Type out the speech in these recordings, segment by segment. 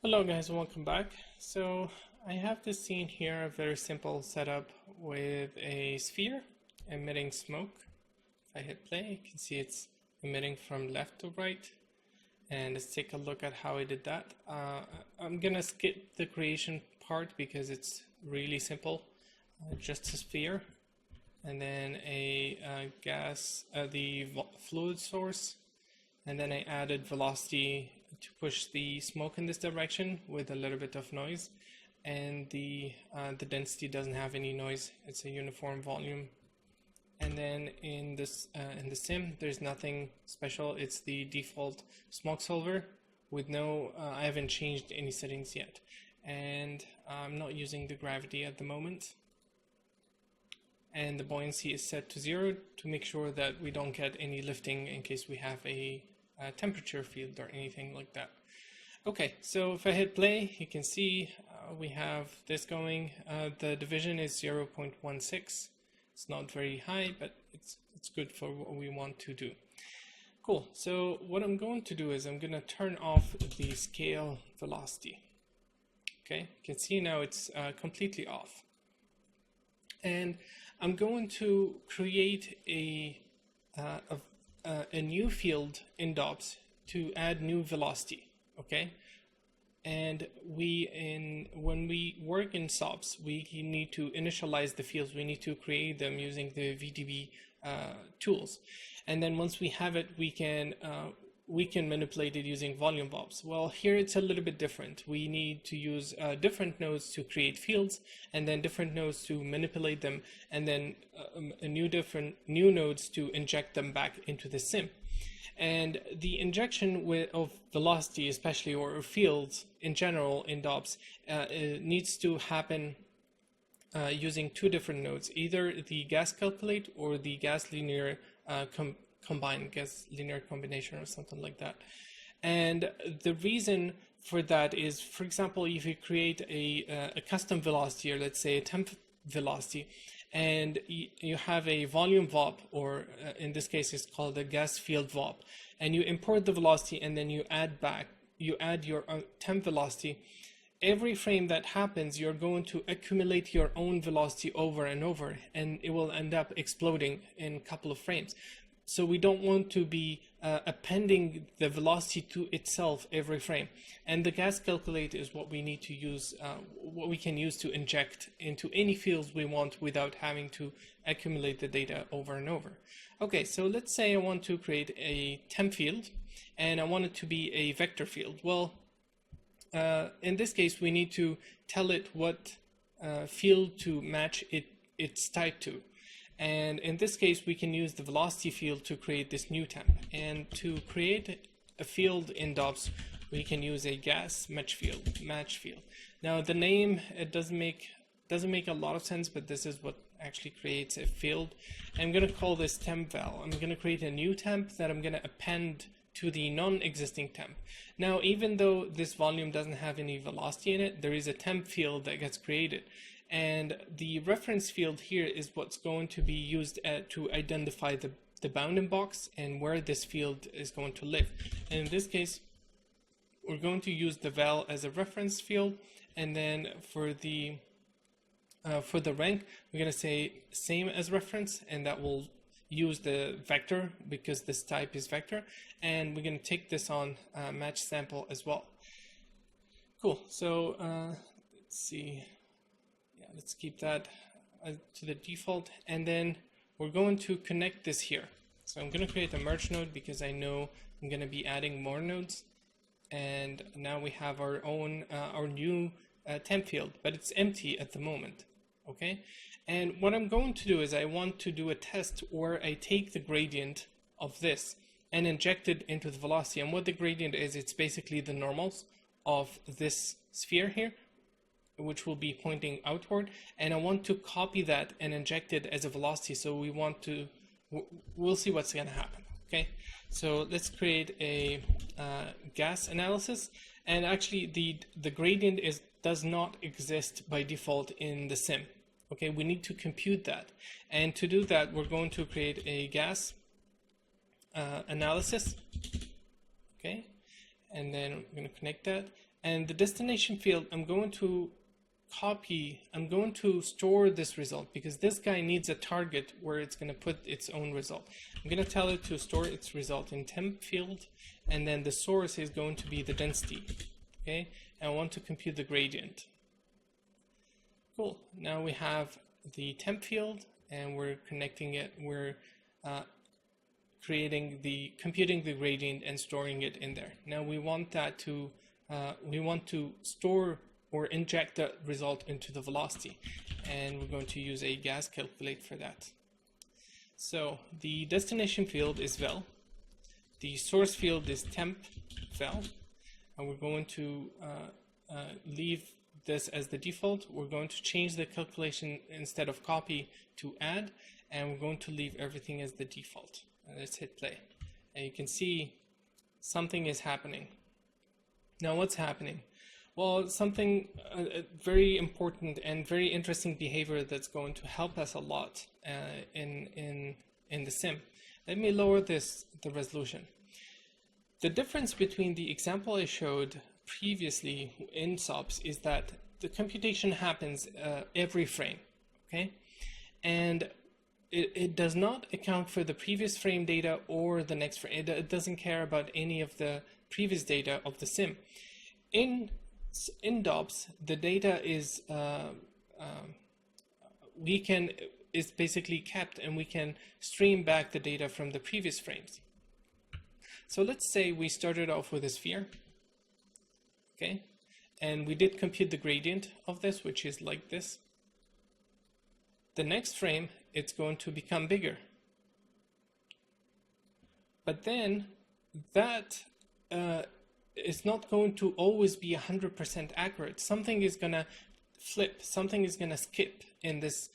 Hello guys, welcome back. So I have this scene here, a very simple setup with a sphere emitting smoke. If I hit play, you can see it's emitting from left to right. And let's take a look at how I did that. I'm gonna skip the creation part because it's really simple. Just a sphere and then a gas, the fluid source, and then I added velocity to push the smoke in this direction with a little bit of noise, and the density doesn't have any noise. It's a uniform volume. And then in the sim, there's nothing special. It's the default smoke solver with no. I haven't changed any settings yet, and I'm not using the gravity at the moment. And the buoyancy is set to 0 to make sure that we don't get any lifting in case we have a temperature field or anything like that. Okay, so if I hit play, you can see we have this going. The division is 0.16. It's not very high, but it's good for what we want to do. Cool, so what I'm going to do is I'm going to turn off the scale velocity. Okay, you can see now it's completely off. And I'm going to create a new field in DOPS to add new velocity. Okay, and when we work in SOPs, we need to initialize the fields. We need to create them using the VDB tools, and then once we have it, we can manipulate it using volume VOPs. Well, here it's a little bit different. We need to use different nodes to create fields, and then different nodes to manipulate them, and then new nodes to inject them back into the sim. And the injection of velocity, especially, or fields in general in DOPS, needs to happen using two different nodes, either the gas calculate or the gas linear combine, gas linear combination or something like that. And the reason for that is, for example, if you create a custom velocity, or let's say a temp velocity, and you have a volume VOP, or in this case it's called a gas field VOP, and you import the velocity and then you add your temp velocity. Every frame that happens, you're going to accumulate your own velocity over and over, and it will end up exploding in a couple of frames. So we don't want to be appending the velocity to itself every frame. And the gas calculate is what we need to use, what we can use to inject into any fields we want without having to accumulate the data over and over. Okay, so let's say I want to create a temp field, and I want it to be a vector field. Well, in this case, we need to tell it what field to match its type to. And in this case, we can use the velocity field to create this new temp. And to create a field in DOPS, we can use a gas match field. Now the name, it doesn't make a lot of sense, but this is what actually creates a field. I'm going to call this temp val. I'm going to create a new temp that I'm going to append to the non-existing temp. Now, even though this volume doesn't have any velocity in it, there is a temp field that gets created. And the reference field here is what's going to be used to identify the bounding box and where this field is going to live. And in this case, we're going to use the val as a reference field, and then for the rank, we're going to say same as reference, and that will use the vector because this type is vector, and we're going to take this on match sample as well. Cool. So let's see. Let's keep that to the default, and then we're going to connect this here. So I'm going to create a merge node because I know I'm going to be adding more nodes, and now we have our own our new temp field, but it's empty at the moment. Okay, and what I'm going to do is I want to do a test where I take the gradient of this and inject it into the velocity. And what the gradient is, it's basically the normals of this sphere here, which will be pointing outward, and I want to copy that and inject it as a velocity. So we'll see what's going to happen. Okay, so let's create a gas analysis, and actually the gradient does not exist by default in the sim. Okay, we need to compute that, and to do that, we're going to create a gas analysis. Okay, and then we're going to connect that, And the destination field, I'm going to store this result because this guy needs a target where it's going to put its own result. I'm going to tell it to store its result in temp field, and then the source is going to be the density. Okay, and I want to compute the gradient. Cool. Now we have the temp field, and we're connecting it. We're computing the gradient and storing it in there. Now we want that to store or inject the result into the velocity, and we're going to use a gas calculate for that. So the destination field is vel, the source field is temp vel, and we're going to leave this as the default. We're going to change the calculation instead of copy to add, and we're going to leave everything as the default. Let's hit play, and you can see something is happening. Now what's happening? Well, something very important and very interesting behavior that's going to help us a lot in the sim. Let me lower the resolution. The difference between the example I showed previously in SOPs is that the computation happens every frame, okay? And it does not account for the previous frame data or the next frame. It doesn't care about any of the previous data of the sim. In DOPS, the data is basically kept, and we can stream back the data from the previous frames. So let's say we started off with a sphere, okay, and we did compute the gradient of this, which is like this. The next frame, it's going to become bigger, but then that it's not going to always be 100% accurate. Something is going to flip, something is going to skip in this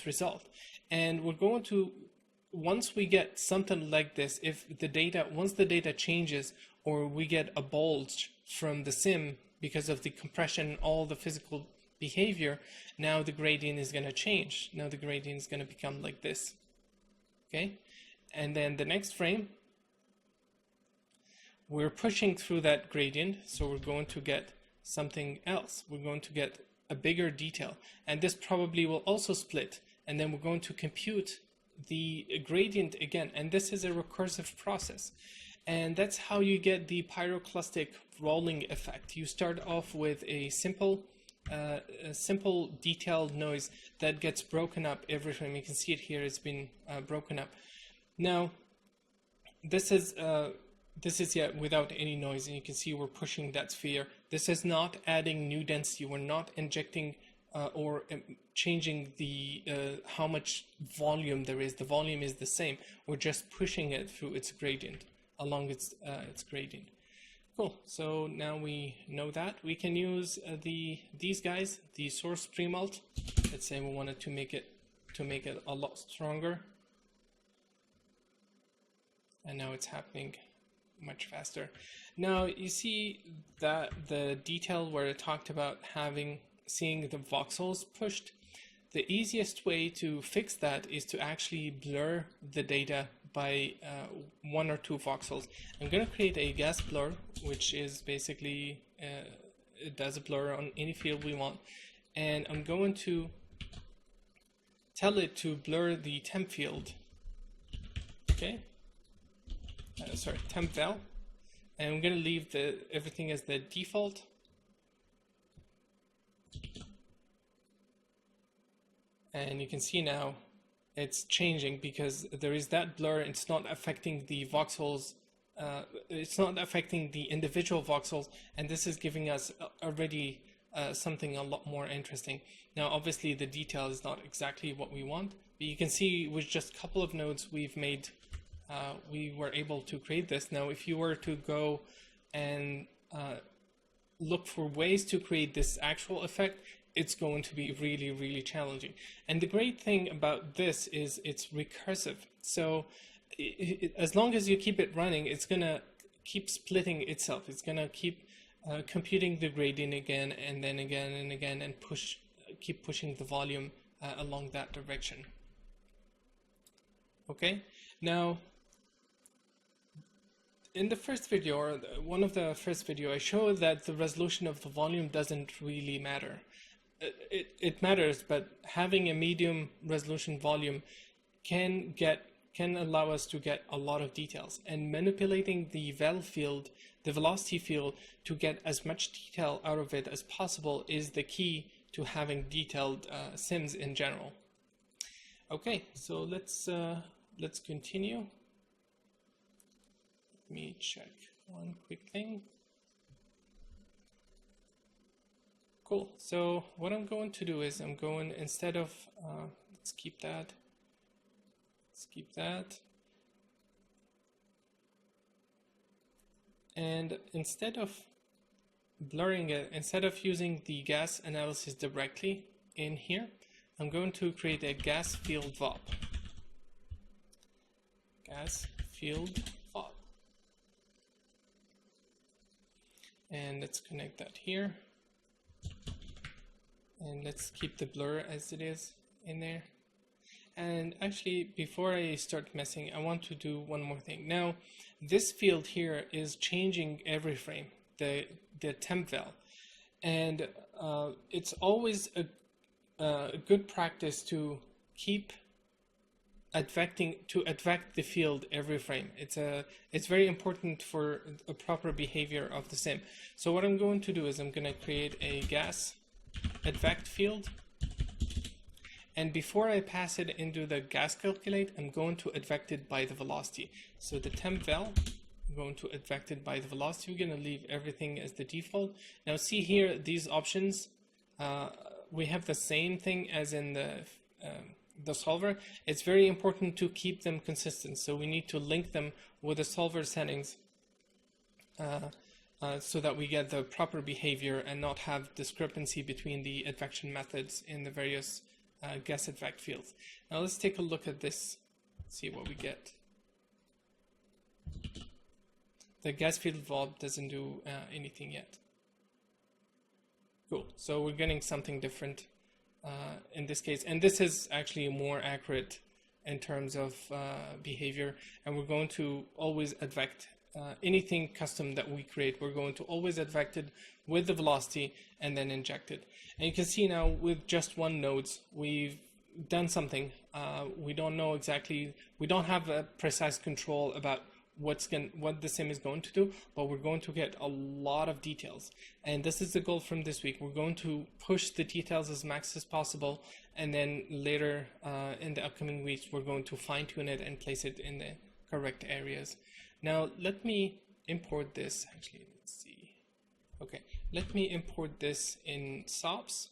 result. And we're going to, once we get something like this, once the data changes, or we get a bulge from the sim because of the compression, all the physical behavior, now the gradient is going to change. Now the gradient is going to become like this. Okay? And then the next frame, we're pushing through that gradient, so we're going to get something else. We're going to get a bigger detail, and this probably will also split, and then we're going to compute the gradient again, and this is a recursive process. And that's how you get the pyroclastic rolling effect. You start off with a simple detailed noise that gets broken up every frame. You can see it here, it's been broken up. Now this is yet without any noise, and you can see we're pushing that sphere. This is not adding new density. We're not injecting or changing the how much volume there is. The volume is the same. We're just pushing it through its gradient, along its gradient. Cool. So now we know that we can use these guys, the source premult. Let's say we wanted to make it a lot stronger, and now it's happening much faster. Now you see that the detail where it talked about seeing the voxels pushed. The easiest way to fix that is to actually blur the data by 1 or 2 voxels. I'm going to create a gas blur, which is basically it does a blur on any field we want, and I'm going to tell it to blur the temp field. Okay. Sorry, temp val, and I'm going to leave everything as the default. And you can see now it's changing because there is that blur. It's not affecting the voxels. It's not affecting the individual voxels, and this is giving us already something a lot more interesting. Now, obviously, the detail is not exactly what we want, but you can see with just a couple of nodes we've made. We were able to create this. Now, if you were to go and look for ways to create this actual effect, it's going to be really, really challenging. And the great thing about this is it's recursive. So as long as you keep it running, it's going to keep splitting itself. It's going to keep computing the gradient again and then again and again, and keep pushing the volume along that direction. Okay, now In the first video, or one of the first video, I showed that the resolution of the volume doesn't really matter. It matters, but having a medium resolution volume can allow us to get a lot of details, and manipulating the field, the velocity field, to get as much detail out of it as possible is the key to having detailed sims in general. Okay, so let's continue. Let me check one quick thing. Cool. So what I'm going to do is I'm going, instead of let's keep that. And instead of blurring it, instead of using the gas analysis directly in here, I'm going to create a gas field VOP. Gas field VOP. And let's connect that here. And let's keep the blur as it is in there. And actually, before I start messing, I want to do one more thing. Now, this field here is changing every frame, the temp val. And it's always a good practice to keep advect the field every frame. It's very important for a proper behavior of the sim. So what I'm going to do is I'm going to create a gas advect field, and before I pass it into the gas calculate, I'm going to advect it by the velocity. So the temp val, I'm going to advect it by the velocity. We're going to leave everything as the default. Now see here, these options, we have the same thing as in the solver. It's very important to keep them consistent, so we need to link them with the solver settings so that we get the proper behavior and not have discrepancy between the advection methods in the various gas advect fields. Now let's take a look at this, see what we get. The gas field VOP doesn't do anything yet. Cool, so we're getting something different in this case, and this is actually more accurate in terms of behavior, and we're going to always advect anything custom that we create. We're going to always advect it with the velocity and then inject it. And you can see now with just one nodes, we've done something. We don't know exactly, we don't have a precise control about what the sim is going to do, but we're going to get a lot of details. And this is the goal from this week. We're going to push the details as max as possible, and then later in the upcoming weeks, we're going to fine tune it and place it in the correct areas. Now let me import this, actually, let's see. Okay, let me import this in SOPs,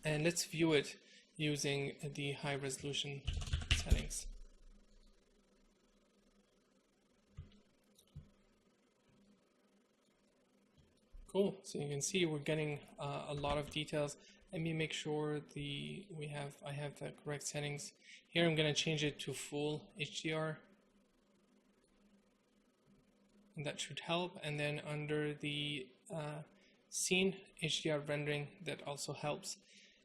and let's view it using the high resolution settings. Cool, so you can see we're getting a lot of details. Let me make sure I have the correct settings. Here I'm going to change it to full HDR. And that should help. And then under the scene HDR rendering, that also helps.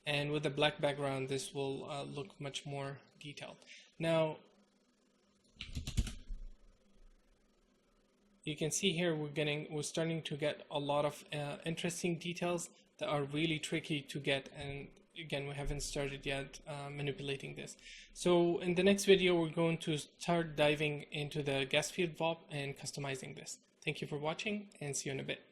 And with the black background, this will look much more detailed. Now, you can see here we're starting to get a lot of interesting details that are really tricky to get, and again, we haven't started yet manipulating this. So in the next video, we're going to start diving into the gas field VOP and customizing this. Thank you for watching, and see you in a bit.